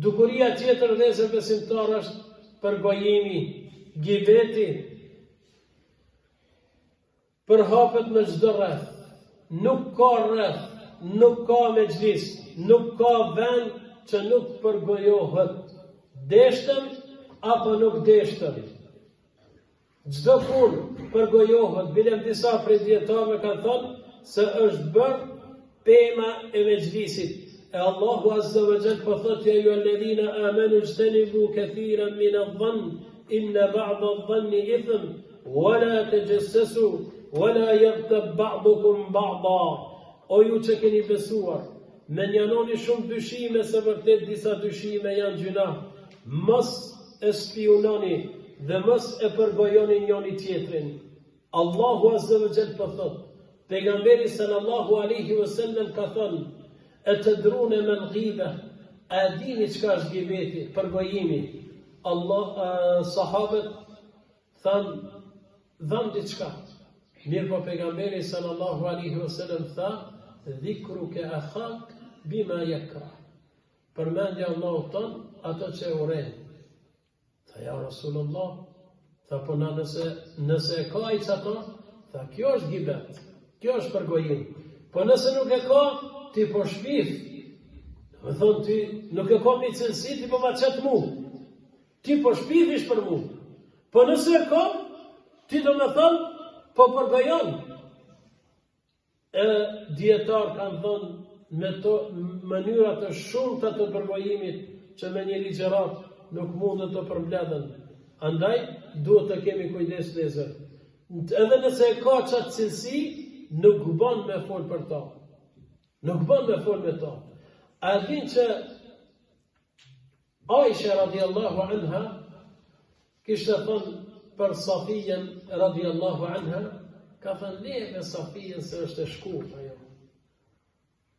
Dukuria tjetër vëllezër besimtar është përgojimi, gibeti, përhapet në çdo rreth. Nuk ka rreth, nuk ka mexhlis, nuk ka vend që nuk përgojohet. Deshtëm apo nuk deshtëm. Çdo punë përgojohet, bilem disa prej dietarëve kanë thënë se është bërë pema e mexhlisit. E Allahu Azza wa Jall po thotë ja ju alladhina amanu ijtanibu kathiran min adh-dhann inna ba'da adh-dhanni ithm wa la tajassasu wa la yaghtab ba'dukum ba'da. O ju që keni besuar, menjanoni shumë dyshime se vërtet disa dyshime janë gjuna. Mos e spiononi dhe mos e përgojoni njëri tjetrin. Allahu Azza wa Jall po thotë, pejgamberi sallallahu alaihi wasallam ka thënë: e të drune me në ghibe, a dini qka është gjibeti, përgojimi? Sahabët thanë, dhamë diçka. Mirë po pejgamberi sallallahu alaihi wasallam tha, dhikru ke akhak bima yakra. Përmendja Allahut ton ato që uren. Tha ja Rasulullah, tha po na nëse e ka i qëto, tha kjo është gjibet, kjo është përgojim. Po nëse nuk e ka, ti po shpif, me thonë ti nuk e kom një cilësi, ti po ma qëtë mu, ti po shpifish për mu, po nëse e kom, ti do me thonë, po përgojon. E djetarë kanë thonë, me to mënyrat të shumë të të përgojimit, që me një ligjerat nuk mundën të përmbledhen. Andaj, duhet të kemi kujdes lezër. Edhe nëse e ka qatë cilësi, nuk ban me fol për ta. Nuk bën me fol me ta. A din që Aisha radiallahu anha kishte thënë për Safijen radiallahu anha, ka thënë leve Safijen se është e shkurt ajo.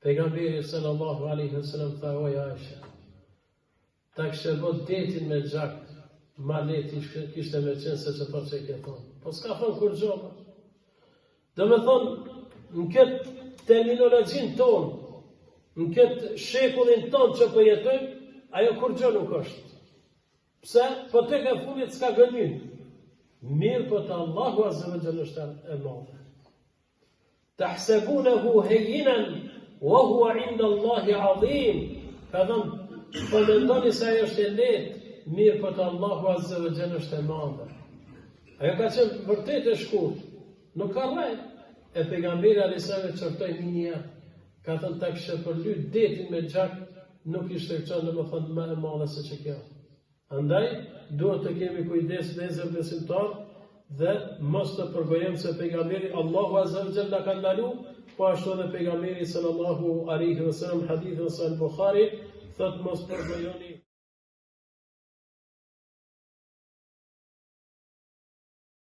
Pejgamberi sallallahu alaihi wasallam tha oj Aisha, ta kishte bërë detin me gjak, ma leti kishte me qenë se që që ke thonë. Po s'ka thonë kur gjoba. Do me thonë, në këtë terminologjin tonë, në këtë shekullin tonë që përjetojmë, ajo kur gjë nuk është. Pse? Po të ke fundit s'ka gënjën. Mirë po të Allahu Azza wa Jalla është e madhe. Tahsabunahu hayyinan wa huwa 'inda Allahi 'azim. Ka thënë, po mendoni se ajo është e lehtë, mirë po të Allahu Azza wa Jalla është e madhe. Ajo ka qenë vërtet e shkurtë, nuk ka rrejt. E pejgamberi alisave qërtoj minja, ka thënë ta kështë përlyt detin me gjak, nuk ishte qënë në më thënë më e madhe se që kjo. Andaj, duhet të kemi kujdes lezër besimtar dhe mos të përgojem se pejgamberi Allahu Azza wa Jalla ka ndalu, po ashtu dhe pejgamberi sallallahu alaihi wasallam hadithën sa al-Bukhari, thëtë mos përgojoni.